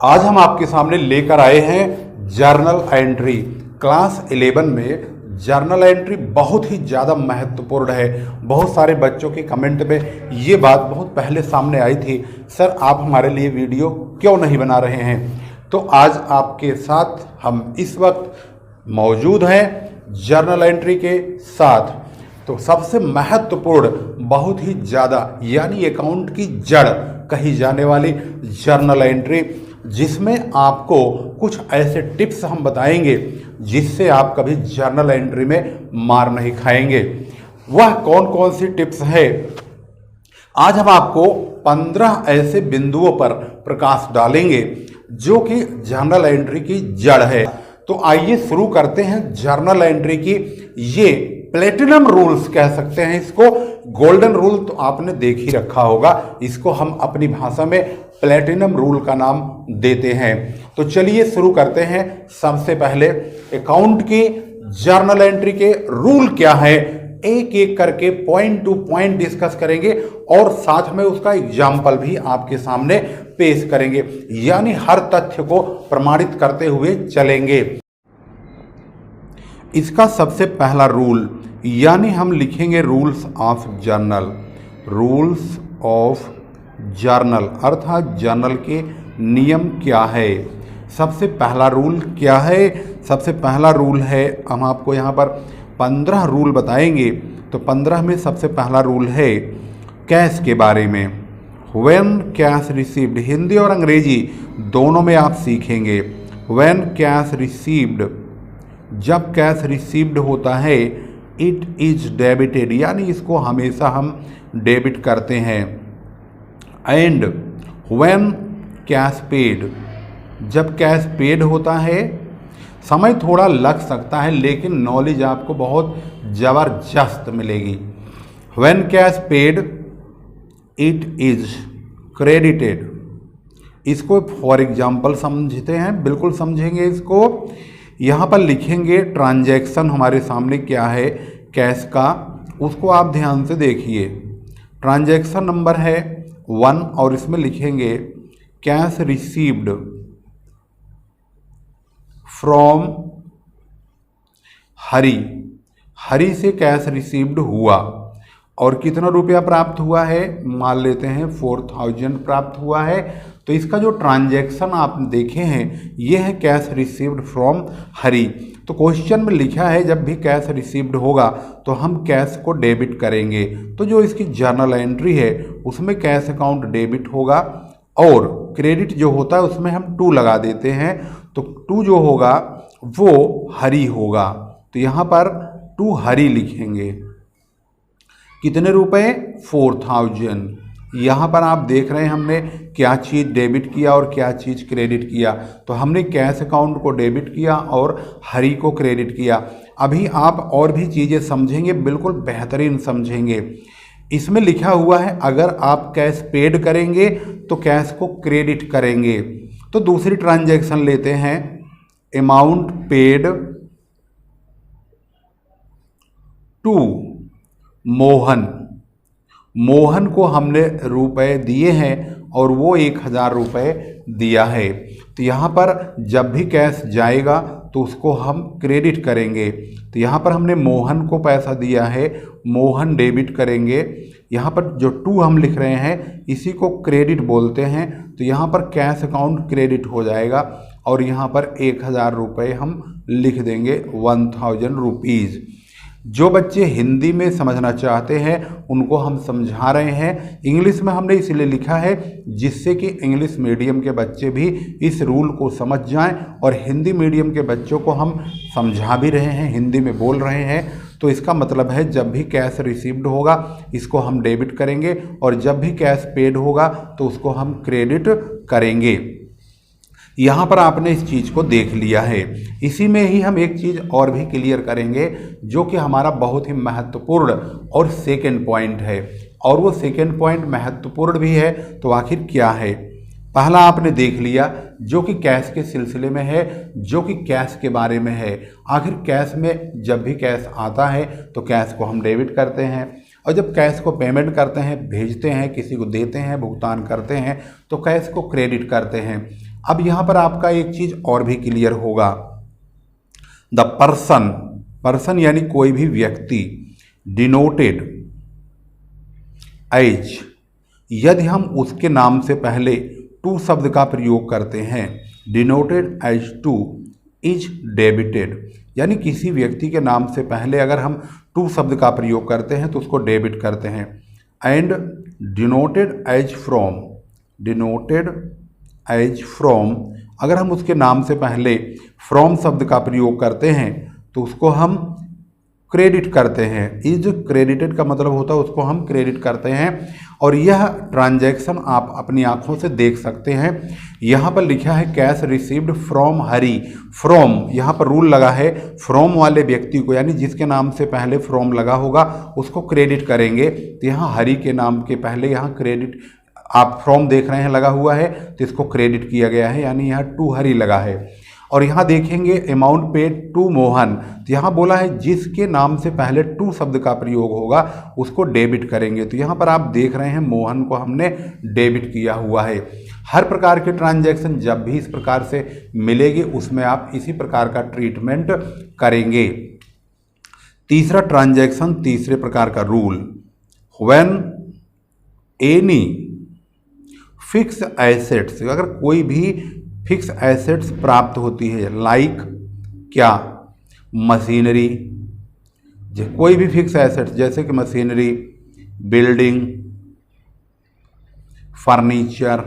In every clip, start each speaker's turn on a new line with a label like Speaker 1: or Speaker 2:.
Speaker 1: आज हम आपके सामने लेकर आए हैं जर्नल एंट्री। क्लास 11 में जर्नल एंट्री बहुत ही ज़्यादा महत्वपूर्ण है। बहुत सारे बच्चों के कमेंट में ये बात बहुत पहले सामने आई थी, सर आप हमारे लिए वीडियो क्यों नहीं बना रहे हैं। तो आज आपके साथ हम इस वक्त मौजूद हैं जर्नल एंट्री के साथ। तो सबसे महत्वपूर्ण, बहुत ही ज़्यादा यानी अकाउंट की जड़ कही जाने वाली जर्नल एंट्री, जिसमें आपको कुछ ऐसे टिप्स हम बताएंगे जिससे आप कभी जर्नल एंट्री में मार नहीं खाएंगे। वह कौन कौन सी टिप्स है, आज हम आपको 15 ऐसे बिंदुओं पर प्रकाश डालेंगे जो कि जर्नल एंट्री की जड़ है। तो आइए शुरू करते हैं जर्नल एंट्री की ये प्लेटिनम रूल्स कह सकते हैं इसको। गोल्डन रूल तो आपने देख ही रखा होगा, इसको हम अपनी भाषा में प्लेटिनम रूल का नाम देते हैं। तो चलिए शुरू करते हैं। सबसे पहले अकाउंट की जर्नल एंट्री के रूल क्या है, एक एक करके पॉइंट टू पॉइंट डिस्कस करेंगे और साथ में उसका एग्जाम्पल भी आपके सामने पेश करेंगे, यानी हर तथ्य को प्रमाणित करते हुए चलेंगे। इसका सबसे पहला रूल, यानी हम लिखेंगे rules of journal. Rules of journal अर्थात जर्नल के नियम क्या है। सबसे पहला रूल क्या है, सबसे पहला रूल है, हम आपको यहाँ पर 15 रूल बताएंगे। तो 15 में सबसे पहला रूल है कैश के बारे में। व्हेन कैश रिसीव्ड, हिंदी और अंग्रेजी दोनों में आप सीखेंगे। व्हेन कैश रिसीव्ड, जब कैश रिसीव्ड होता है, इट इज डेबिटेड, यानी इसको हमेशा हम डेबिट करते हैं। एंड व्हेन कैश पेड, जब कैश पेड होता है, समय थोड़ा लग सकता है लेकिन नॉलेज आपको बहुत ज़बरदस्त मिलेगी। When cash paid, it is credited, इसको फॉर एग्जाम्पल समझते हैं, बिल्कुल समझेंगे इसको। यहाँ पर लिखेंगे ट्रांजैक्शन हमारे सामने क्या है कैश का, उसको आप ध्यान से देखिए। ट्रांजैक्शन नंबर है 1 और इसमें लिखेंगे कैश रिसीव्ड फ्रॉम हरी, हरी से कैश रिसीव्ड हुआ और कितना रुपया प्राप्त हुआ है, मान लेते हैं 4000 प्राप्त हुआ है। तो इसका जो ट्रांजैक्शन आप देखे हैं ये है कैश रिसीव्ड फ्रॉम हरी। तो क्वेश्चन में लिखा है जब भी कैश रिसीव्ड होगा तो हम कैश को डेबिट करेंगे। तो जो इसकी जर्नल एंट्री है उसमें कैश अकाउंट डेबिट होगा और क्रेडिट जो होता है उसमें हम 2 लगा देते हैं। तो 2 जो होगा वो हरी होगा, तो यहाँ पर 2 हरी लिखेंगे। कितने रुपए, 4000। यहाँ पर आप देख रहे हैं हमने क्या चीज़ डेबिट किया और क्या चीज़ क्रेडिट किया। तो हमने कैश अकाउंट को डेबिट किया और हरी को क्रेडिट किया। अभी आप और भी चीज़ें समझेंगे, बिल्कुल बेहतरीन समझेंगे। इसमें लिखा हुआ है अगर आप कैश पेड करेंगे तो कैश को क्रेडिट करेंगे। तो दूसरी ट्रांजैक्शन लेते हैं, amount paid to Mohan, Mohan को हमने रुपए दिए हैं और वो 1000 रुपये दिया है। तो यहाँ पर जब भी कैश जाएगा तो उसको हम क्रेडिट करेंगे। तो यहाँ पर हमने मोहन को पैसा दिया है, मोहन डेबिट करेंगे। यहाँ पर जो 2 हम लिख रहे हैं इसी को क्रेडिट बोलते हैं। तो यहाँ पर कैश अकाउंट क्रेडिट हो जाएगा और यहाँ पर 1000 रुपये हम लिख देंगे, 1000 रुपीज़। जो बच्चे हिंदी में समझना चाहते हैं उनको हम समझा रहे हैं। इंग्लिश में हमने इसलिए लिखा है जिससे कि इंग्लिश मीडियम के बच्चे भी इस रूल को समझ जाएं और हिंदी मीडियम के बच्चों को हम समझा भी रहे हैं, हिंदी में बोल रहे हैं। तो इसका मतलब है जब भी कैश रिसीव्ड होगा इसको हम डेबिट करेंगे और जब भी कैश पेड होगा तो उसको हम क्रेडिट करेंगे। यहाँ पर आपने इस चीज़ को देख लिया है। इसी में ही हम एक चीज़ और भी क्लियर करेंगे जो कि हमारा बहुत ही महत्वपूर्ण और सेकंड पॉइंट है, और वो सेकंड पॉइंट महत्वपूर्ण भी है। तो आखिर क्या है, पहला आपने देख लिया जो कि कैश के सिलसिले में है, जो कि कैश के बारे में है। आखिर कैश में जब भी कैश आता है तो कैश को हम डेबिट करते हैं और जब कैश को पेमेंट करते हैं, भेजते हैं, किसी को देते हैं, भुगतान करते हैं तो कैश को क्रेडिट करते हैं। अब यहाँ पर आपका एक चीज और भी क्लियर होगा, द पर्सन, पर्सन यानी कोई भी व्यक्ति, डिनोटेड एज, यदि हम उसके नाम से पहले टू शब्द का प्रयोग करते हैं, denoted as to is debited, यानी किसी व्यक्ति के नाम से पहले अगर हम टू शब्द का प्रयोग करते हैं तो उसको डेबिट करते हैं। And denoted as from, denoted as from, अगर हम उसके नाम से पहले फ्रॉम शब्द का प्रयोग करते हैं तो उसको हम क्रेडिट करते हैं। इज क्रेडिटेड का मतलब होता है उसको हम क्रेडिट करते हैं। और यह ट्रांजैक्शन आप अपनी आंखों से देख सकते हैं। यहाँ पर लिखा है cash received from Hari, from यहाँ पर रूल लगा है, फ्रॉम वाले व्यक्ति को यानी जिसके नाम से पहले फ्रॉम लगा होगा उसको क्रेडिट करेंगे। तो यहाँ हरी के नाम के पहले यहाँ क्रेडिट, आप फ्रॉम देख रहे हैं लगा हुआ है तो इसको क्रेडिट किया गया है, यानी यहाँ टू हरी लगा है। और यहाँ देखेंगे अमाउंट पेड टू मोहन, तो यहाँ बोला है जिसके नाम से पहले टू शब्द का प्रयोग होगा उसको डेबिट करेंगे। तो यहाँ पर आप देख रहे हैं मोहन को हमने डेबिट किया हुआ है। हर प्रकार के ट्रांजैक्शन जब भी इस प्रकार से मिलेगी उसमें आप इसी प्रकार का ट्रीटमेंट करेंगे। तीसरा ट्रांजैक्शन, तीसरे प्रकार का rule, when any fix assets, अगर कोई भी फिक्स एसेट्स प्राप्त होती है, लाइक क्या, मशीनरी, कोई भी फिक्स एसेट्स जैसे कि मशीनरी, बिल्डिंग, फर्नीचर,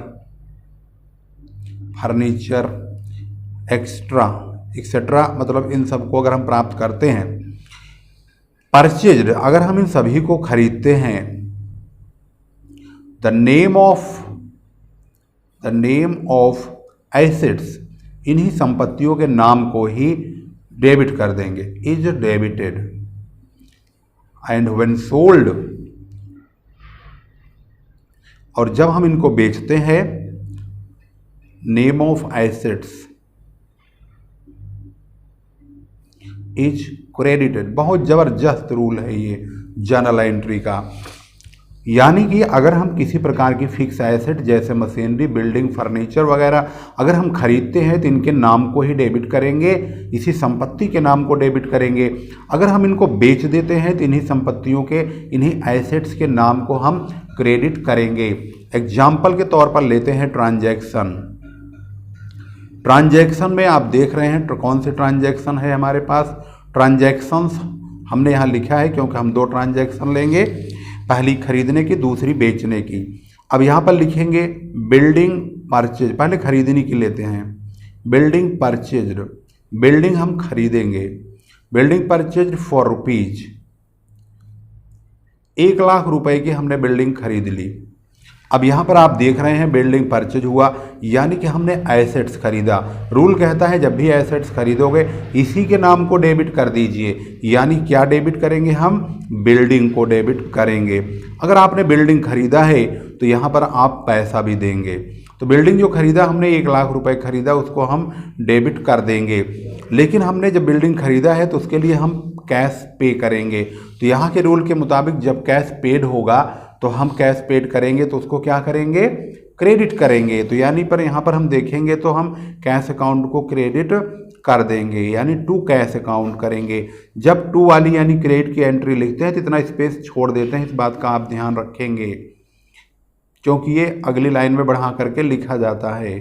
Speaker 1: एक्सेट्रा, मतलब इन सबको अगर हम प्राप्त करते हैं। परचेज्ड, अगर हम इन सभी को खरीदते हैं, द नेम ऑफ एसेट्स, इन्हीं संपत्तियों के नाम को ही डेबिट कर देंगे, is debited. And when sold, और जब हम इनको बेचते हैं, name of assets is credited. बहुत जबरदस्त रूल है ये जर्नल एंट्री का, यानी कि अगर हम किसी प्रकार की फिक्स एसेट जैसे मशीनरी, बिल्डिंग, फर्नीचर वगैरह अगर हम खरीदते हैं तो इनके नाम को ही डेबिट करेंगे, इसी संपत्ति के नाम को डेबिट करेंगे। अगर हम इनको बेच देते हैं तो इन्हीं संपत्तियों के, इन्हीं एसेट्स के नाम को हम क्रेडिट करेंगे। एग्जाम्पल के तौर पर लेते हैं ट्रांजैक्शन। ट्रांजैक्शन में आप देख रहे हैं कौन से ट्रांजैक्शन है हमारे पास। ट्रांजैक्शंस हमने यहाँ लिखा है क्योंकि हम दो ट्रांजैक्शन लेंगे, पहली खरीदने की, दूसरी बेचने की। अब यहाँ पर लिखेंगे बिल्डिंग परचेज, पहले खरीदने की लेते हैं, बिल्डिंग परचेज्ड, बिल्डिंग हम खरीदेंगे, building purchased for rupees, 1 lakh रुपए की हमने बिल्डिंग खरीद ली। अब यहाँ पर आप देख रहे हैं बिल्डिंग परचेज हुआ, यानी कि हमने एसेट्स खरीदा। रूल कहता है जब भी एसेट्स खरीदोगे इसी के नाम को डेबिट कर दीजिए, यानी क्या डेबिट करेंगे हम, बिल्डिंग को डेबिट करेंगे। अगर आपने बिल्डिंग खरीदा है तो यहाँ पर आप पैसा भी देंगे, तो बिल्डिंग जो खरीदा हमने 1 लाख रुपए खरीदा उसको हम डेबिट कर देंगे। लेकिन हमने जब बिल्डिंग खरीदा है तो उसके लिए हम कैश पे करेंगे। तो यहाँ के रूल के मुताबिक जब कैश पेड होगा तो हम कैश पेड करेंगे तो उसको क्या करेंगे, क्रेडिट करेंगे। तो यानी पर यहाँ पर हम देखेंगे तो हम कैश अकाउंट को क्रेडिट कर देंगे, यानी टू कैश अकाउंट करेंगे। जब टू वाली यानी क्रेडिट की एंट्री लिखते हैं तो इतना स्पेस छोड़ देते हैं, इस बात का आप ध्यान रखेंगे क्योंकि ये अगली लाइन में बढ़ा करके लिखा जाता है।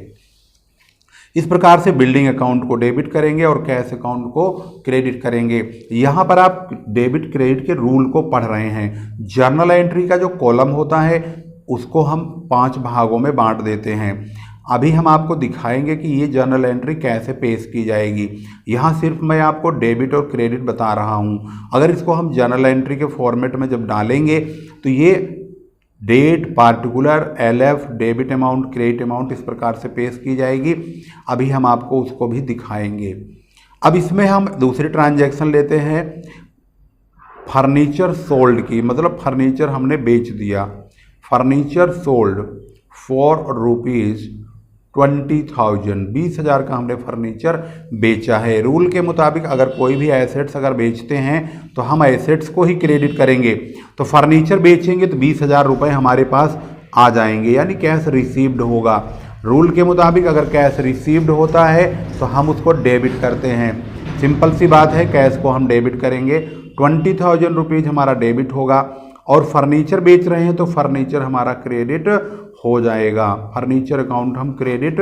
Speaker 1: इस प्रकार से बिल्डिंग अकाउंट को डेबिट करेंगे और कैश अकाउंट को क्रेडिट करेंगे। यहाँ पर आप डेबिट क्रेडिट के रूल को पढ़ रहे हैं। जर्नल एंट्री का जो कॉलम होता है उसको हम 5 भागों में बांट देते हैं। अभी हम आपको दिखाएंगे कि ये जर्नल एंट्री कैसे पेश की जाएगी। यहाँ सिर्फ मैं आपको डेबिट और क्रेडिट बता रहा हूँ। अगर इसको हम जर्नल एंट्री के फॉर्मेट में जब डालेंगे तो ये date, particular, LF, debit amount, credit amount इस प्रकार से पेश की जाएगी। अभी हम आपको उसको भी दिखाएंगे। अब इसमें हम दूसरी ट्रांजैक्शन लेते हैं फर्नीचर सोल्ड की, मतलब फर्नीचर हमने बेच दिया। फर्नीचर सोल्ड फॉर रुपीज़ 20,000, 20,000 का हमने फर्नीचर बेचा है। रूल के मुताबिक अगर कोई भी एसेट्स अगर बेचते हैं तो हम एसेट्स को ही क्रेडिट करेंगे। तो फर्नीचर बेचेंगे तो 20,000 रुपये हमारे पास आ जाएंगे, यानी कैश रिसीव्ड होगा। रूल के मुताबिक अगर कैश रिसीव्ड होता है तो हम उसको डेबिट करते हैं। सिंपल सी बात है, कैश को हम डेबिट करेंगे। 20,000 रुपीज़ हमारा डेबिट होगा। और फर्नीचर बेच रहे हैं तो फर्नीचर हमारा क्रेडिट हो जाएगा। फर्नीचर अकाउंट हम क्रेडिट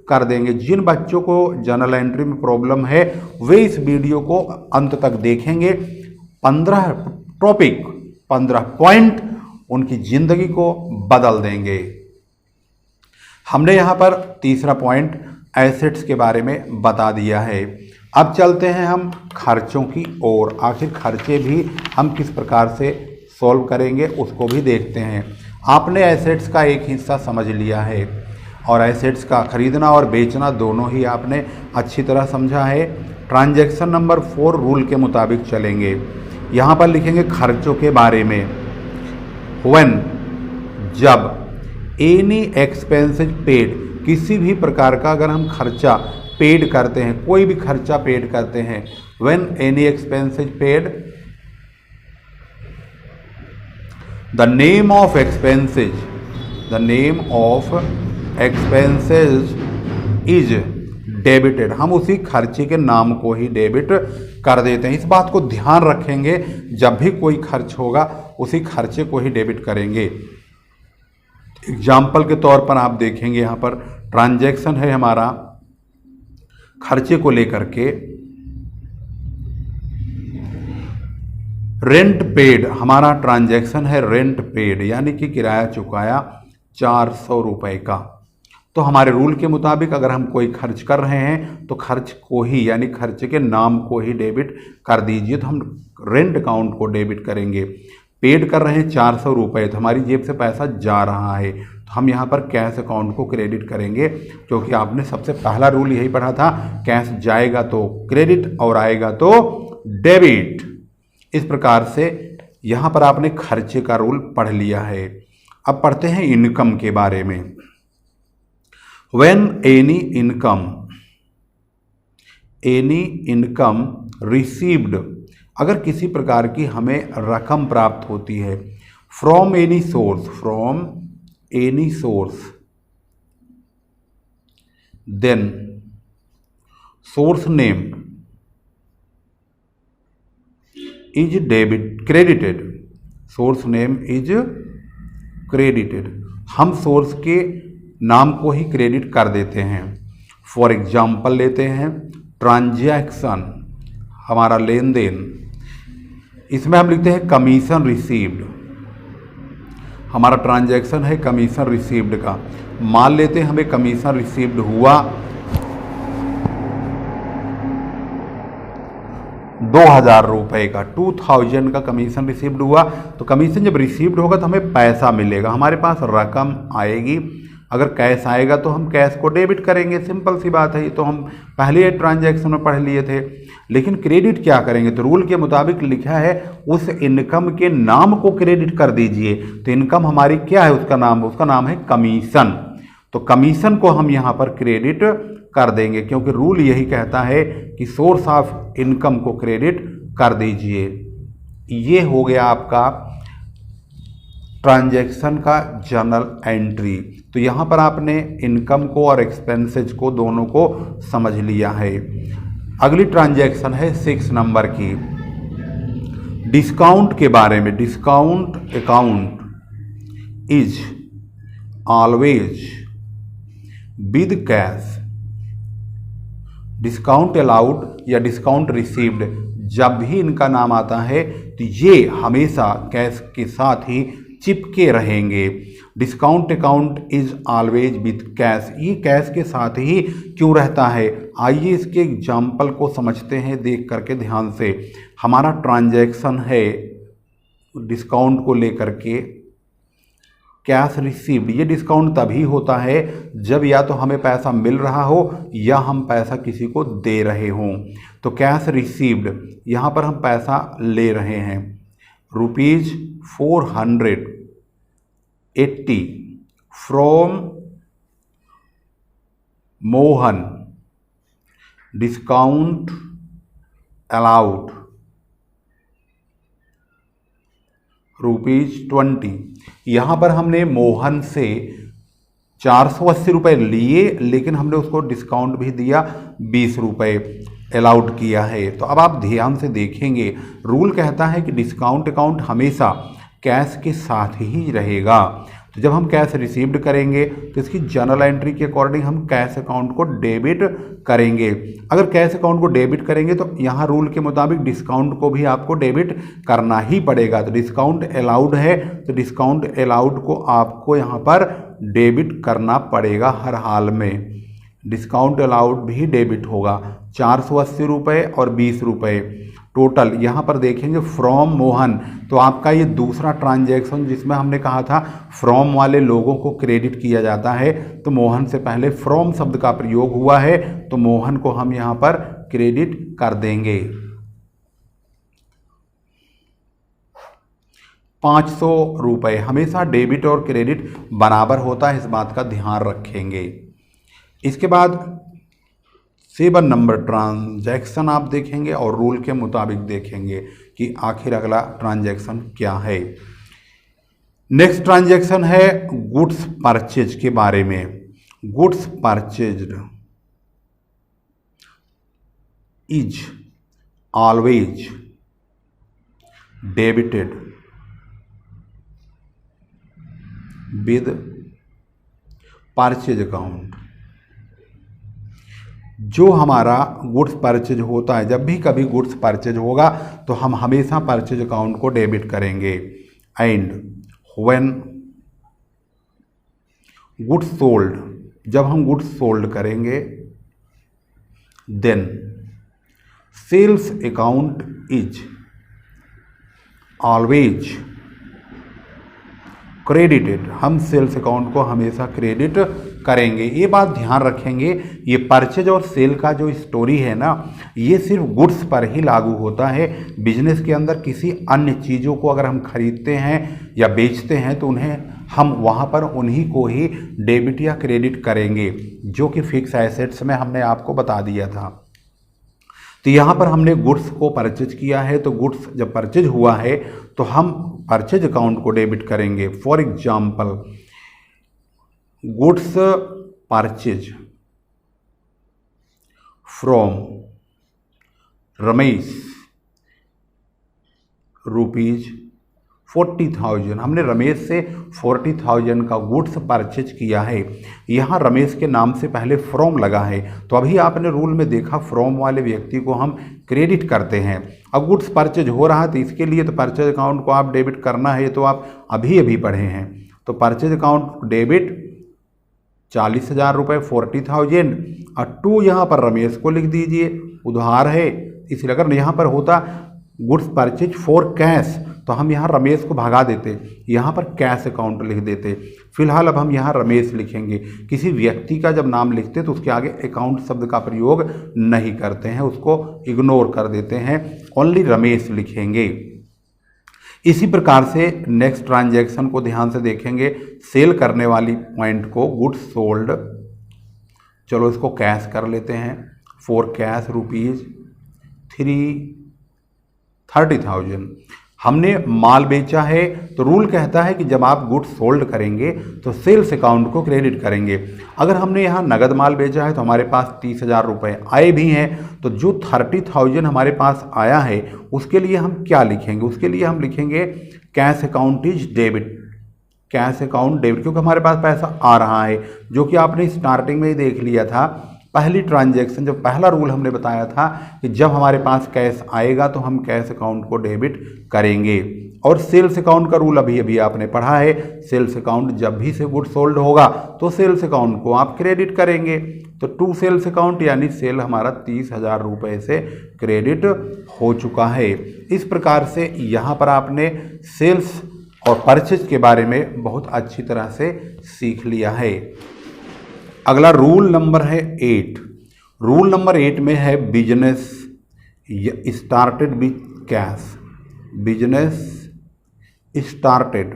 Speaker 1: कर देंगे। जिन बच्चों को जर्नल एंट्री में प्रॉब्लम है वे इस वीडियो को अंत तक देखेंगे। 15 टॉपिक, 15 पॉइंट उनकी जिंदगी को बदल देंगे। हमने यहाँ पर तीसरा पॉइंट एसेट्स के बारे में बता दिया है। अब चलते हैं हम खर्चों की ओर। आखिर खर्चे भी हम किस प्रकार से सॉल्व करेंगे उसको भी देखते हैं। आपने एसेट्स का एक हिस्सा समझ लिया है और एसेट्स का खरीदना और बेचना दोनों ही आपने अच्छी तरह समझा है। ट्रांजैक्शन नंबर 4 रूल के मुताबिक चलेंगे। यहाँ पर लिखेंगे खर्चों के बारे में। व्हेन, जब, एनी एक्सपेंसेज पेड, किसी भी प्रकार का अगर हम खर्चा पेड करते हैं, कोई भी खर्चा पेड करते हैं, when any expenses paid, the name of expenses, the name of expenses is debited, हम उसी खर्चे के नाम को ही डेबिट कर देते हैं। इस बात को ध्यान रखेंगे, जब भी कोई खर्च होगा उसी खर्चे को ही डेबिट करेंगे। एग्जाम्पल के तौर पर आप देखेंगे, यहाँ पर ट्रांजैक्शन है हमारा खर्चे को लेकर के। रेंट पेड, हमारा ट्रांजैक्शन है रेंट पेड, यानी कि किराया चुकाया 400 रुपये का। तो हमारे रूल के मुताबिक अगर हम कोई खर्च कर रहे हैं तो खर्च को ही, यानी खर्चे के नाम को ही डेबिट कर दीजिए। तो हम रेंट अकाउंट को डेबिट करेंगे। पेड कर रहे हैं 400 रुपये, तो हमारी जेब से पैसा जा रहा है, तो हम यहाँ पर कैश अकाउंट को क्रेडिट करेंगे, क्योंकि आपने सबसे पहला रूल यही पढ़ा था, कैश जाएगा तो क्रेडिट और आएगा तो डेबिट। इस प्रकार से यहाँ पर आपने खर्चे का रूल पढ़ लिया है। अब पढ़ते हैं इनकम के बारे में। व्हेन एनी इनकम रिसीव्ड, अगर किसी प्रकार की हमें रकम प्राप्त होती है, from any source, then source name is credited, source name is credited, हम सोर्स के नाम को ही क्रेडिट कर देते हैं। फॉर एग्जाम्पल लेते हैं ट्रांजैक्शन, हमारा लेन देन, इसमें हम लिखते हैं कमीशन रिसीव्ड, हमारा ट्रांजैक्शन है कमीशन रिसीव्ड का। मान लेते हैं हमें कमीशन रिसीव्ड हुआ 2000 रुपये का, 2000 का कमीशन रिसीव्ड हुआ। तो कमीशन जब रिसीव्ड होगा तो हमें पैसा मिलेगा, हमारे पास रकम आएगी। अगर कैश आएगा तो हम कैश को डेबिट करेंगे, सिंपल सी बात है। ये तो हम पहले ट्रांजैक्शन में पढ़ लिए थे। लेकिन क्रेडिट क्या करेंगे, तो रूल के मुताबिक लिखा है उस इनकम के नाम को क्रेडिट कर दीजिए। तो इनकम हमारी क्या है, उसका नाम है कमीशन। तो कमीशन को हम यहाँ पर क्रेडिट कर देंगे, क्योंकि रूल यही कहता है कि सोर्स ऑफ इनकम को क्रेडिट कर दीजिए। ये हो गया आपका ट्रांजैक्शन का जर्नल एंट्री। तो यहाँ पर आपने इनकम को और एक्सपेंसेस को दोनों को समझ लिया है। अगली ट्रांजैक्शन है 6 नंबर की, डिस्काउंट के बारे में। Discount account is always with cash, discount allowed या डिस्काउंट रिसीव्ड, जब भी इनका नाम आता है तो ये हमेशा कैश के साथ ही चिपके रहेंगे। Discount account is always with cash, ये कैश के साथ ही क्यों रहता है, आइए इसके एग्जाम्पल को समझते हैं देख करके ध्यान से। हमारा ट्रांजैक्शन है डिस्काउंट को लेकर के कैश रिसीव्ड, ये डिस्काउंट तभी होता है जब या तो हमें पैसा मिल रहा हो या हम पैसा किसी को दे रहे हों। तो कैश रिसीव्ड, यहाँ पर हम पैसा ले रहे हैं, ₹480 फ्रॉम मोहन, डिस्काउंट अलाउड ₹20। यहाँ पर हमने मोहन से 480 रुपये लिए, लेकिन हमने उसको डिस्काउंट भी दिया, 20 रुपये अलाउड किया है। तो अब आप ध्यान से देखेंगे, रूल कहता है कि डिस्काउंट अकाउंट हमेशा कैश के साथ ही रहेगा। तो जब हम कैश रिसीव्ड करेंगे तो इसकी जर्नल एंट्री के अकॉर्डिंग हम कैश अकाउंट को डेबिट करेंगे। अगर कैश अकाउंट को डेबिट करेंगे तो यहाँ रूल के मुताबिक डिस्काउंट को भी आपको डेबिट करना ही पड़ेगा। तो डिस्काउंट अलाउड है तो डिस्काउंट अलाउड को आपको यहाँ पर डेबिट करना पड़ेगा हर हाल में। डिस्काउंट अलाउड भी डेबिट होगा, 480 रुपये और 20 रुपये टोटल। यहाँ पर देखेंगे फ्रॉम मोहन, तो आपका ये दूसरा ट्रांजैक्शन जिसमें हमने कहा था फ्रॉम वाले लोगों को क्रेडिट किया जाता है, तो मोहन से पहले फ्रॉम शब्द का प्रयोग हुआ है, तो मोहन को हम यहाँ पर क्रेडिट कर देंगे। 500 रुपये, हमेशा डेबिट और क्रेडिट बराबर होता है, इस बात का ध्यान रखेंगे। इसके बाद 7 नंबर ट्रांजैक्शन आप देखेंगे और रूल के मुताबिक देखेंगे कि आखिर अगला ट्रांजैक्शन क्या है। नेक्स्ट ट्रांजैक्शन है गुड्स परचेज के बारे में। Goods purchased is always debited with purchase account. जो हमारा गुड्स परचेज होता है, जब भी कभी गुड्स परचेज होगा तो हम हमेशा परचेज अकाउंट को डेबिट करेंगे। एंड व्हेन गुड्स सोल्ड, जब हम गुड्स सोल्ड करेंगे, then sales account is always credited, हम सेल्स अकाउंट को हमेशा क्रेडिट करेंगे। ये बात ध्यान रखेंगे, ये परचेज और सेल का जो स्टोरी है ना, ये सिर्फ गुड्स पर ही लागू होता है। बिजनेस के अंदर किसी अन्य चीज़ों को अगर हम खरीदते हैं या बेचते हैं तो उन्हें हम वहाँ पर उन्हीं को ही डेबिट या क्रेडिट करेंगे, जो कि फिक्स एसेट्स में हमने आपको बता दिया था। तो यहाँ पर हमने गुड्स को परचेज किया है, तो गुड्स जब परचेज हुआ है तो हम परचेज अकाउंट को डेबिट करेंगे। For example, goods purchase from Ramesh rupees 40,000, हमने रमेश से 40,000 का गुड्स परचेज किया है। यहाँ रमेश के नाम से पहले फ्रॉम लगा है, तो अभी आपने रूल में देखा फ्रॉम वाले व्यक्ति को हम क्रेडिट करते हैं। अब गुड्स परचेज हो रहा है तो इसके लिए तो परचेज अकाउंट को आप डेबिट करना है, तो आप अभी पढ़े हैं। तो परचेज अकाउंट डेबिट 40,000 रुपये 40,000 और 2 यहाँ पर रमेश को लिख दीजिए, उधार है इसलिए। अगर यहाँ पर होता गुड्स परचेज फॉर कैश तो हम यहाँ रमेश को भगा देते, यहाँ पर कैश अकाउंट लिख देते। फिलहाल अब हम यहाँ रमेश लिखेंगे। किसी व्यक्ति का जब नाम लिखते तो उसके आगे अकाउंट शब्द का प्रयोग नहीं करते हैं, उसको इग्नोर कर देते हैं, ओनली रमेश लिखेंगे। इसी प्रकार से नेक्स्ट ट्रांजैक्शन को ध्यान से देखेंगे। सेल करने वाली पॉइंट को गुड्स सोल्ड, चलो इसको कैश कर लेते हैं। फॉर कैश रुपीज 30,000 हमने माल बेचा है, तो रूल कहता है कि जब आप गुड्स सोल्ड करेंगे तो सेल्स अकाउंट को क्रेडिट करेंगे। अगर हमने यहाँ नगद माल बेचा है तो हमारे पास 30,000 रुपये आए भी हैं, तो जो 30,000 हमारे पास आया है उसके लिए हम क्या लिखेंगे? उसके लिए हम लिखेंगे cash account is debit, cash account debit, क्योंकि हमारे पास पैसा आ रहा है, जो कि आपने स्टार्टिंग में ही देख लिया था। पहली ट्रांजैक्शन, जब पहला रूल हमने बताया था कि जब हमारे पास कैश आएगा तो हम कैश अकाउंट को डेबिट करेंगे। और सेल्स अकाउंट का रूल अभी आपने पढ़ा है। सेल्स अकाउंट जब भी से गुड सोल्ड होगा तो सेल्स अकाउंट को आप क्रेडिट करेंगे। तो टू सेल्स अकाउंट यानी सेल हमारा 30,000 रुपये से क्रेडिट हो चुका है। इस प्रकार से यहाँ पर आपने सेल्स और परचेज के बारे में बहुत अच्छी तरह से सीख लिया है। अगला रूल नंबर है 8। रूल नंबर 8 में है business started with cash. Business started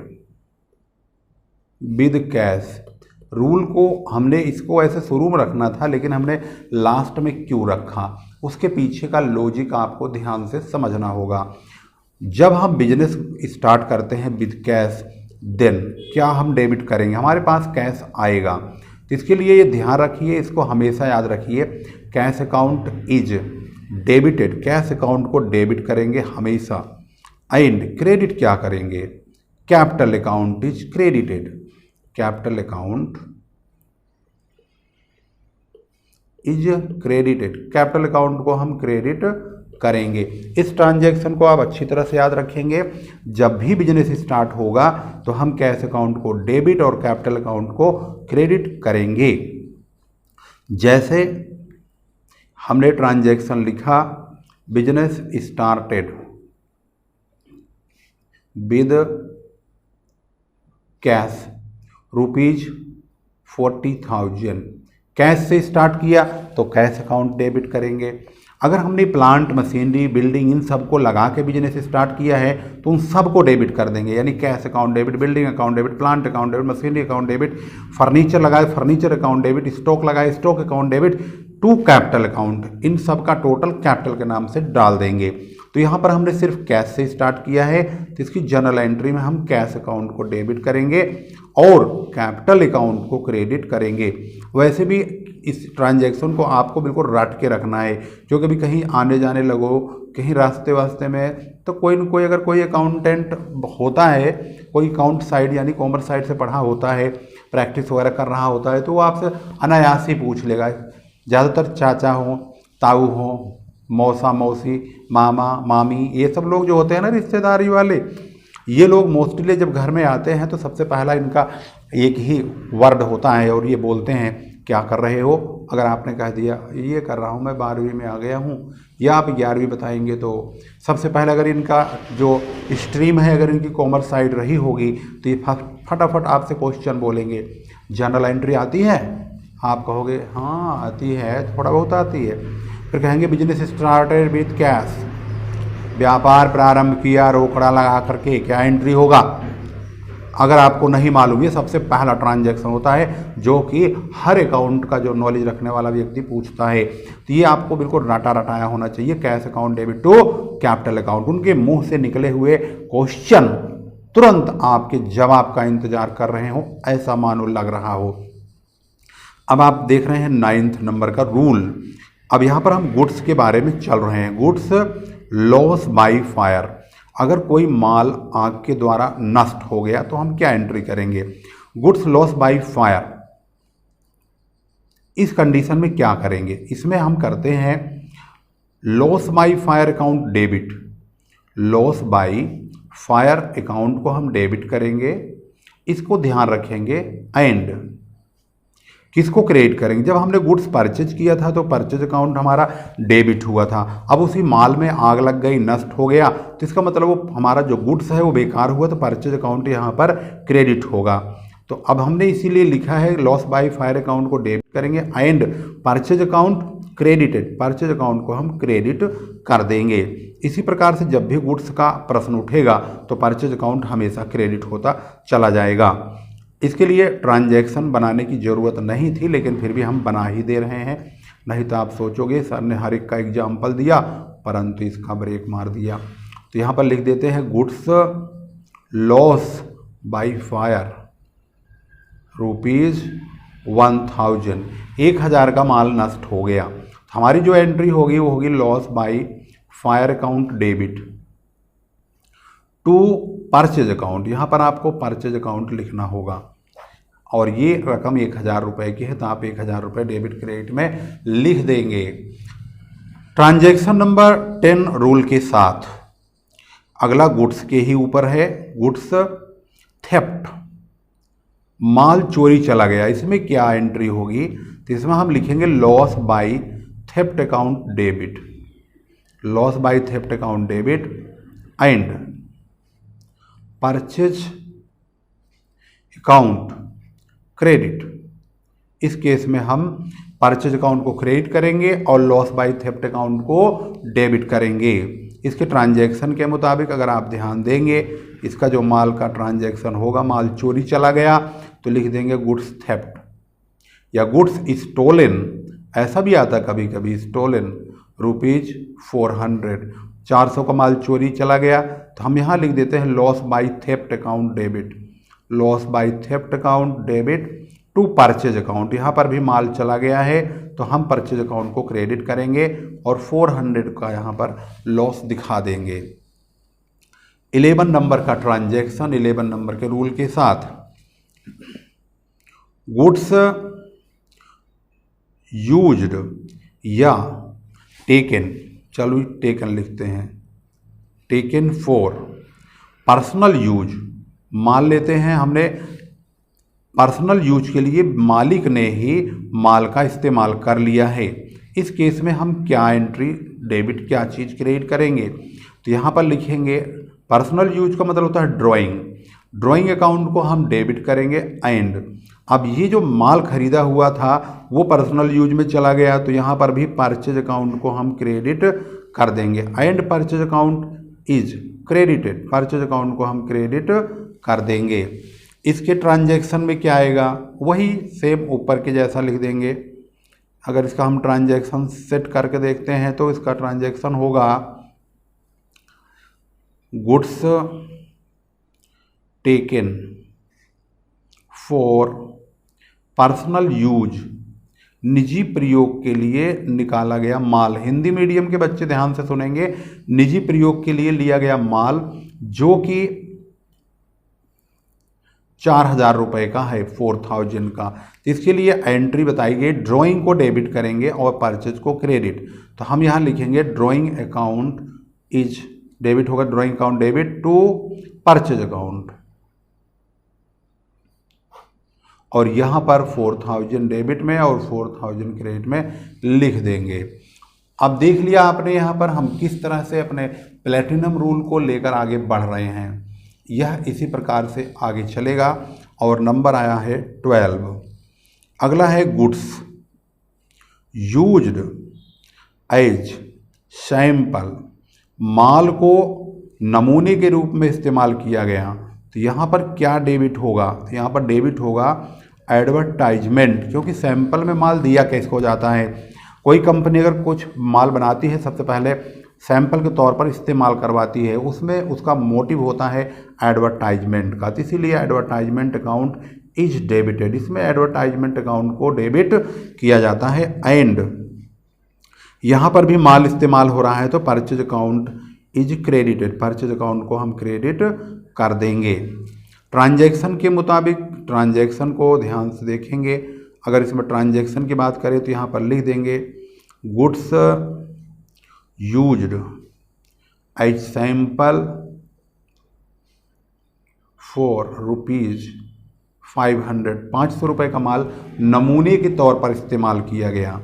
Speaker 1: with cash, rule को हमने इसको ऐसे शुरू में रखना था, लेकिन हमने लास्ट में क्यों रखा, उसके पीछे का लॉजिक आपको ध्यान से समझना होगा। जब हम बिजनेस स्टार्ट करते हैं विद कैश, देन क्या हम डेबिट करेंगे? हमारे पास कैश आएगा, तो इसके लिए ये ध्यान रखिए, इसको हमेशा याद रखिए, cash account is debited, cash account को डेबिट करेंगे हमेशा। एंड क्रेडिट क्या करेंगे, capital account is credited, capital account is credited, capital account को हम क्रेडिट करेंगे। इस ट्रांजैक्शन को आप अच्छी तरह से याद रखेंगे। जब भी बिजनेस स्टार्ट होगा तो हम कैश अकाउंट को डेबिट और कैपिटल अकाउंट को क्रेडिट करेंगे। जैसे हमने ट्रांजैक्शन लिखा, business started with cash ₹40,000, cash से स्टार्ट किया तो कैश अकाउंट डेबिट करेंगे। अगर हमने प्लांट, मशीनरी, बिल्डिंग इन सबको लगा के बिजनेस स्टार्ट किया है तो उन सबको डेबिट कर देंगे, यानी cash account debit, building account debit, plant account debit, machinery account debit, furniture लगाए फर्नीचर अकाउंट डेबिट, स्टॉक लगाए stock account debit to capital account, इन सब का टोटल कैपिटल के नाम से डाल देंगे। तो यहाँ पर हमने सिर्फ कैश से स्टार्ट किया है तो इसकी जनरल एंट्री में हम कैश अकाउंट को डेबिट करेंगे और कैपिटल अकाउंट को क्रेडिट करेंगे। वैसे भी इस ट्रांजैक्शन को आपको बिल्कुल रट के रखना है, जो कभी कहीं आने जाने लगो, कहीं रास्ते वास्ते में, तो कोई न कोई, अगर कोई अकाउंटेंट होता है, कोई अकाउंट साइड यानी कॉमर्स साइड से पढ़ा होता है, प्रैक्टिस वगैरह कर रहा होता है, तो वो आपसे अनायास ही पूछ लेगा। ज़्यादातर चाचा हो, ताऊ हो, मौसा मौसी, मामा मामी, ये सब लोग जो होते हैं ना रिश्तेदारी वाले, ये लोग मोस्टली जब घर में आते हैं तो सबसे पहला इनका एक ही वर्ड होता है और ये बोलते हैं क्या कर रहे हो। अगर आपने कह दिया ये कर रहा हूँ मैं, 12वीं में आ गया हूँ, या आप 11वीं बताएंगे, तो सबसे पहले अगर इनका जो स्ट्रीम है, अगर इनकी कॉमर्स साइड रही होगी तो ये फटाफट आपसे क्वेश्चन बोलेंगे, जनरल एंट्री आती है? आप कहोगे हाँ आती है, थोड़ा बहुत आती है। फिर कहेंगे बिजनेस स्टार्टेड विद कैश, व्यापार प्रारंभ किया रोकड़ा लगा करके, क्या एंट्री होगा? अगर आपको नहीं मालूम, ये सबसे पहला ट्रांजैक्शन होता है जो कि हर अकाउंट का जो नॉलेज रखने वाला व्यक्ति पूछता है। तो ये आपको बिल्कुल रटा रटाया होना चाहिए, cash account debit to capital account. उनके मुंह से निकले हुए क्वेश्चन तुरंत आपके जवाब का इंतजार कर रहे हो, ऐसा मानो लग रहा हो। अब आप देख रहे हैं 9th नंबर का रूल। अब यहाँ पर हम गुड्स के बारे में चल रहे हैं। गुड्स लॉस बाय फायर, अगर कोई माल आग के द्वारा नष्ट हो गया तो हम क्या एंट्री करेंगे? Goods loss by fire. इस कंडीशन में क्या करेंगे? इसमें हम करते हैं loss by fire account debit, loss by fire account को हम डेबिट करेंगे, इसको ध्यान रखेंगे। एंड किसको क्रेडिट करेंगे? जब हमने गुड्स परचेज किया था तो परचेज अकाउंट हमारा डेबिट हुआ था, अब उसी माल में आग लग गई, नष्ट हो गया, तो इसका मतलब वो हमारा जो गुड्स है वो बेकार हुआ, तो परचेज अकाउंट यहाँ पर क्रेडिट होगा। तो अब हमने इसीलिए लिखा है लॉस बाय फायर अकाउंट को डेबिट करेंगे and purchase account credited, purchase account को हम क्रेडिट कर देंगे। इसी प्रकार से जब भी गुड्स का प्रश्न उठेगा तो परचेज अकाउंट हमेशा क्रेडिट होता चला जाएगा। इसके लिए ट्रांजैक्शन बनाने की ज़रूरत नहीं थी, लेकिन फिर भी हम बना ही दे रहे हैं, नहीं तो आप सोचोगे सर ने हर एक का एग्जाम्पल दिया परंतु इसका ब्रेक मार दिया। तो यहाँ पर लिख देते हैं गुड्स लॉस बाय फायर ₹1000, 1000 का माल नष्ट हो गया। हमारी जो एंट्री होगी वो होगी loss by fire account debit to purchase account. यहाँ पर आपको परचेज अकाउंट लिखना होगा और ये रकम 1000 रुपये की है तो आप 1000 रुपये डेबिट क्रेडिट में लिख देंगे। ट्रांजैक्शन नंबर 10 रूल के साथ अगला गुड्स के ही ऊपर है, गुड्स थेफ्ट, माल चोरी चला गया। इसमें क्या एंट्री होगी? तो इसमें हम लिखेंगे loss by theft account debit, loss by theft account debit and purchase account credit. इस केस में हम परचेज अकाउंट को क्रेडिट करेंगे और लॉस बाय थेफ्ट अकाउंट को डेबिट करेंगे। इसके ट्रांजैक्शन के मुताबिक अगर आप ध्यान देंगे, इसका जो माल का ट्रांजैक्शन होगा, माल चोरी चला गया तो लिख देंगे गुड्स थेफ्ट या गुड्स स्टोलन। ऐसा भी आता कभी कभी स्टोलन ₹400, 400 का माल चोरी चला गया तो हम यहाँ लिख देते हैं loss by theft account debit, loss by theft account debit to purchase account. यहाँ पर भी माल चला गया है तो हम परचेज अकाउंट को क्रेडिट करेंगे और 400 का यहाँ पर लॉस दिखा देंगे। 11 नंबर का ट्रांजैक्शन 11 नंबर के रूल के साथ, गुड्स यूज्ड या टेकन, चलो टेकन लिखते हैं, टेकन फॉर पर्सनल यूज, मान लेते हैं हमने पर्सनल यूज के लिए मालिक ने ही माल का इस्तेमाल कर लिया है। इस केस में हम क्या एंट्री डेबिट, क्या चीज़ क्रेडिट करेंगे? तो यहाँ पर लिखेंगे पर्सनल यूज का मतलब होता है ड्राइंग, ड्राइंग अकाउंट को हम डेबिट करेंगे। एंड अब ये जो माल खरीदा हुआ था वो पर्सनल यूज में चला गया तो यहाँ पर भी परचेज अकाउंट को हम क्रेडिट कर देंगे। And purchase account is credited, purchase account को हम क्रेडिट कर देंगे। इसके ट्रांजैक्शन में क्या आएगा? वही सेम ऊपर के जैसा लिख देंगे। अगर इसका हम ट्रांजैक्शन सेट करके देखते हैं तो इसका ट्रांजैक्शन होगा goods taken for personal use, निजी प्रयोग के लिए निकाला गया माल। हिंदी मीडियम के बच्चे ध्यान से सुनेंगे, निजी प्रयोग के लिए लिया गया माल जो कि 4000 रुपये का है, 4000 का। इसके लिए एंट्री बताई गई, ड्राइंग को डेबिट करेंगे और परचेज को क्रेडिट। तो हम यहाँ लिखेंगे ड्राइंग अकाउंट इज डेबिट होगा, drawing account debit to purchase account, और यहाँ पर 4000 डेबिट में और 4000 क्रेडिट में लिख देंगे। अब देख लिया आपने यहाँ पर हम किस तरह से अपने प्लेटिनम रूल को लेकर आगे बढ़ रहे हैं। यह इसी प्रकार से आगे चलेगा और नंबर आया है 12। अगला है गुड्स यूज्ड एज सैंपल, माल को नमूने के रूप में इस्तेमाल किया गया। तो यहाँ पर क्या डेबिट होगा? तो यहाँ पर डेबिट होगा एडवर्टाइजमेंट, क्योंकि सैंपल में माल दिया किसको जाता है। कोई कंपनी अगर कुछ माल बनाती है सबसे पहले सैंपल के तौर पर इस्तेमाल करवाती है, उसमें उसका मोटिव होता है एडवर्टाइजमेंट का। तो इसीलिए एडवर्टाइजमेंट अकाउंट इज डेबिटेड, इसमें एडवर्टाइजमेंट अकाउंट को डेबिट किया जाता है। एंड यहाँ पर भी माल इस्तेमाल हो रहा है तो purchase account is credited, purchase account को हम क्रेडिट कर देंगे। ट्रांजैक्शन के मुताबिक ट्रांजैक्शन को ध्यान से देखेंगे। अगर इसमें ट्रांजैक्शन की बात करें तो यहाँ पर लिख देंगे goods used as sample for ₹500, 500 रुपये का माल नमूने के तौर पर इस्तेमाल किया गया।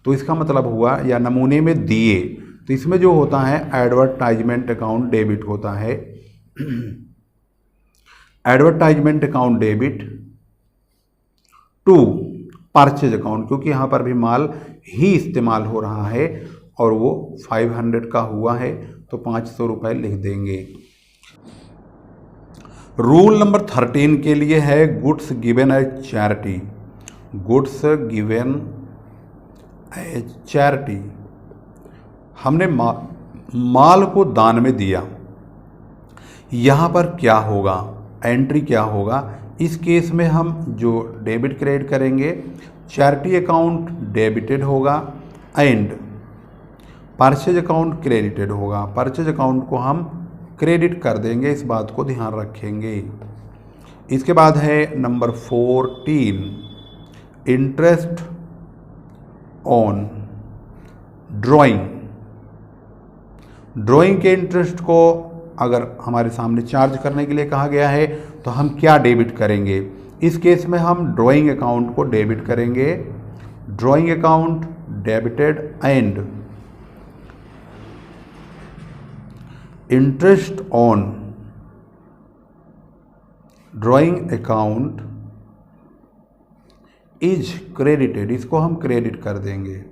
Speaker 1: तो इसका मतलब हुआ या नमूने में दिए, तो इसमें जो होता है एडवर्टाइजमेंट अकाउंट डेबिट होता है। Advertisement account debit to purchase account, क्योंकि यहाँ पर भी माल ही इस्तेमाल हो रहा है और वो 500 का हुआ है तो 500 रुपये लिख देंगे। रूल नंबर 13 के लिए है goods given as charity, goods given as charity, हमने माल को दान में दिया। यहाँ पर क्या होगा, एंट्री क्या होगा? इस केस में हम जो डेबिट क्रेडिट करेंगे, चैरिटी अकाउंट डेबिटेड होगा एंड परचेज अकाउंट क्रेडिटेड होगा। परचेज अकाउंट को हम क्रेडिट कर देंगे, इस बात को ध्यान रखेंगे। इसके बाद है number 14, interest on drawing. Drawing के इंटरेस्ट को अगर हमारे सामने चार्ज करने के लिए कहा गया है तो हम क्या डेबिट करेंगे? इस केस में हम ड्राइंग अकाउंट को डेबिट करेंगे, drawing account debited and interest on drawing account is credited, इसको हम क्रेडिट कर देंगे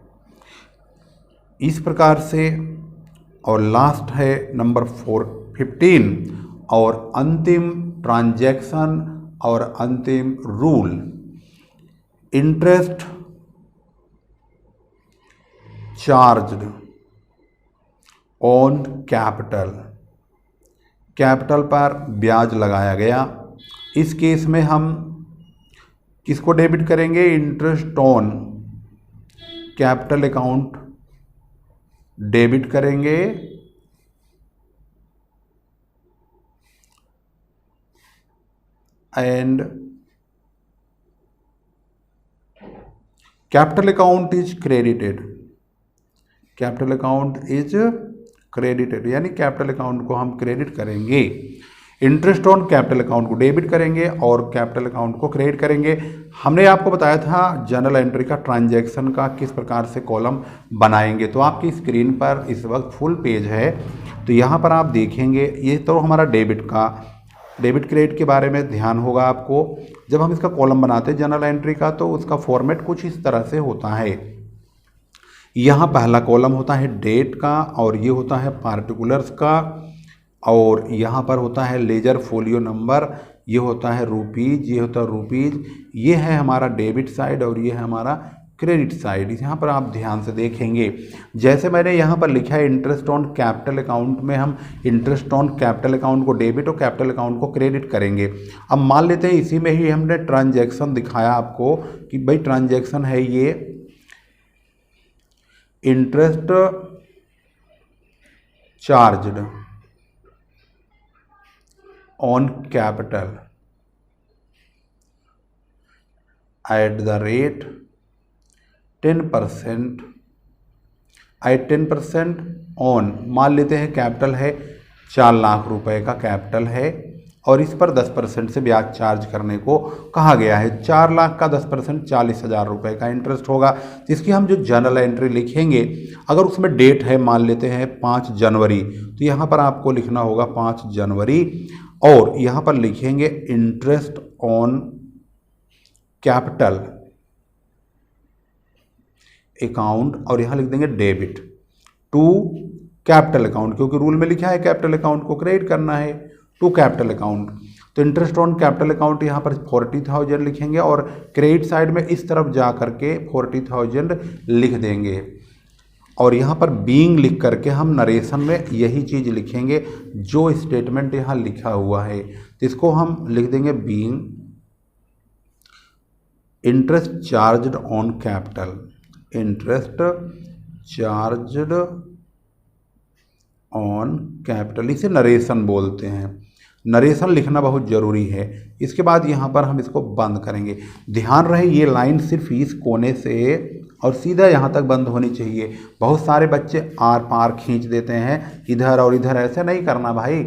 Speaker 1: इस प्रकार से। और लास्ट है नंबर 15 और अंतिम ट्रांजैक्शन और अंतिम rule, interest charged on capital, capital पर ब्याज लगाया गया। इस केस में हम किसको डेबिट करेंगे? Interest on capital account debit करेंगे and capital account is credited. Capital account is credited यानी कैपिटल अकाउंट को हम क्रेडिट करेंगे। इंटरेस्ट ऑन कैपिटल अकाउंट को डेबिट करेंगे और कैपिटल अकाउंट को क्रेडिट करेंगे। हमने आपको बताया था जर्नल एंट्री का ट्रांजैक्शन का किस प्रकार से कॉलम बनाएंगे। तो आपकी स्क्रीन पर इस वक्त फुल पेज है, तो यहाँ पर आप देखेंगे ये तो हमारा डेबिट क्रेडिट के बारे में ध्यान होगा आपको। जब हम इसका कॉलम बनाते हैं जर्नल एंट्री का तो उसका फॉर्मेट कुछ इस तरह से होता है। यहाँ पहला कॉलम होता है डेट का और ये होता है पार्टिकुलर्स का, और यहाँ पर होता है लेजर फोलियो नंबर, ये होता है रुपीज़, ये होता है रुपीज़। ये है हमारा डेबिट साइड और ये है हमारा क्रेडिट साइड। यहाँ पर आप ध्यान से देखेंगे जैसे मैंने यहाँ पर लिखा है इंटरेस्ट ऑन कैपिटल अकाउंट में हम इंटरेस्ट ऑन कैपिटल अकाउंट को डेबिट और कैपिटल अकाउंट को क्रेडिट करेंगे। अब मान लेते हैं इसी में ही हमने ट्रांजैक्शन दिखाया आपको कि भाई ट्रांजैक्शन है ये interest charged on capital at the rate 10% at 10% on, मान लेते हैं कैपिटल है 4 लाख रुपए का कैपिटल है और इस पर 10% से ब्याज चार्ज करने को कहा गया है। 4 लाख का 10% 40,000 रुपये का इंटरेस्ट होगा, जिसकी हम जो जर्नल एंट्री लिखेंगे अगर उसमें डेट है मान लेते हैं 5 जनवरी, तो यहाँ पर आपको लिखना होगा 5 जनवरी और यहाँ पर लिखेंगे इंटरेस्ट ऑन कैपिटल अकाउंट और यहाँ लिख देंगे डेबिट टू कैपिटल अकाउंट, क्योंकि रूल में लिखा है कैपिटल अकाउंट को क्रेडिट करना है टू कैपिटल अकाउंट। तो इंटरेस्ट ऑन कैपिटल अकाउंट यहाँ पर 40,000 लिखेंगे और क्रेडिट साइड में इस तरफ जा करके 40,000 लिख देंगे और यहाँ पर बीइंग लिख करके हम नरेशन में यही चीज़ लिखेंगे जो स्टेटमेंट यहाँ लिखा हुआ है, तो इसको हम लिख देंगे being interest charged on capital, interest charged on capital, इसे नरेशन बोलते हैं। नरेशन लिखना बहुत ज़रूरी है। इसके बाद यहाँ पर हम इसको बंद करेंगे। ध्यान रहे ये लाइन सिर्फ इस कोने से और सीधा यहाँ तक बंद होनी चाहिए। बहुत सारे बच्चे आर पार खींच देते हैं इधर और इधर, ऐसे नहीं करना भाई,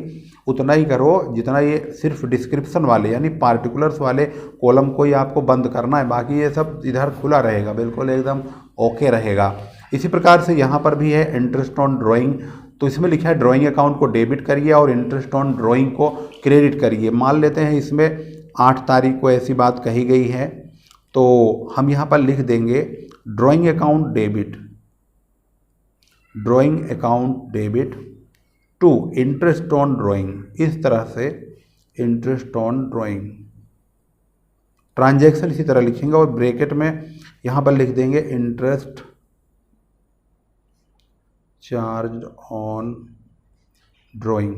Speaker 1: उतना ही करो जितना ये सिर्फ डिस्क्रिप्शन वाले यानी पार्टिकुलर्स वाले कॉलम को ही आपको बंद करना है, बाकी ये सब इधर खुला रहेगा, बिल्कुल एकदम ओके रहेगा। इसी प्रकार से यहाँ पर भी है इंटरेस्ट ऑन ड्राइंग, तो इसमें लिखा है ड्राइंग अकाउंट को डेबिट करिए और इंटरेस्ट ऑन ड्राइंग को क्रेडिट करिए। मान लेते हैं इसमें 8 तारीख को ऐसी बात कही गई है, तो हम यहाँ पर लिख देंगे drawing account debit, drawing account debit to interest on drawing, इस तरह से इंटरेस्ट ऑन ड्राइंग। ट्रांजैक्शन इसी तरह लिखेंगे और ब्रैकेट में यहाँ पर लिख देंगे इंटरेस्ट चार्ज ऑन ड्राइंग।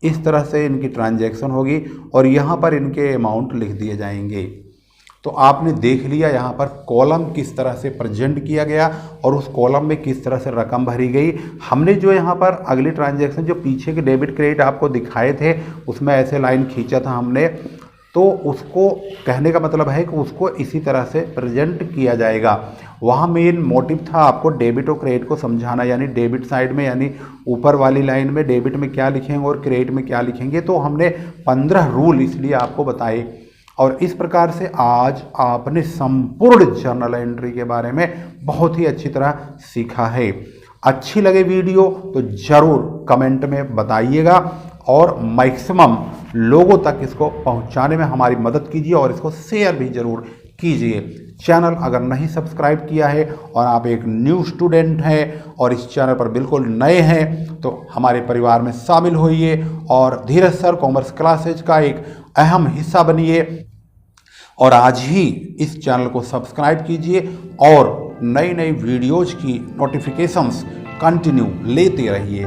Speaker 1: इस तरह से इनकी ट्रांजैक्शन होगी और यहाँ पर इनके अमाउंट लिख दिए जाएंगे। तो आपने देख लिया यहाँ पर कॉलम किस तरह से प्रेजेंट किया गया और उस कॉलम में किस तरह से रकम भरी गई। हमने जो यहाँ पर अगली ट्रांजैक्शन जो पीछे के डेबिट क्रेडिट आपको दिखाए थे उसमें ऐसे लाइन खींचा था हमने, तो उसको कहने का मतलब है कि उसको इसी तरह से प्रेजेंट किया जाएगा। वहाँ मेन मोटिव था आपको डेबिट और क्रेडिट को समझाना, यानी डेबिट साइड में यानी ऊपर वाली लाइन में डेबिट में क्या लिखेंगे और क्रेडिट में क्या लिखेंगे। तो हमने 15 रूल इसलिए आपको बताए और इस प्रकार से आज आपने संपूर्ण जर्नल एंट्री के बारे में बहुत ही अच्छी तरह सीखा है। अच्छी लगे वीडियो तो ज़रूर कमेंट में बताइएगा और मैक्सिमम लोगों तक इसको पहुंचाने में हमारी मदद कीजिए और इसको शेयर भी ज़रूर कीजिए। चैनल अगर नहीं सब्सक्राइब किया है और आप एक न्यू स्टूडेंट हैं और इस चैनल पर बिल्कुल नए हैं तो हमारे परिवार में शामिल होइए और धीरज सर कॉमर्स क्लासेज का एक अहम हिस्सा बनिए और आज ही इस चैनल को सब्सक्राइब कीजिए और नई नई वीडियोज़ की नोटिफिकेशंस कंटिन्यू लेते रहिए।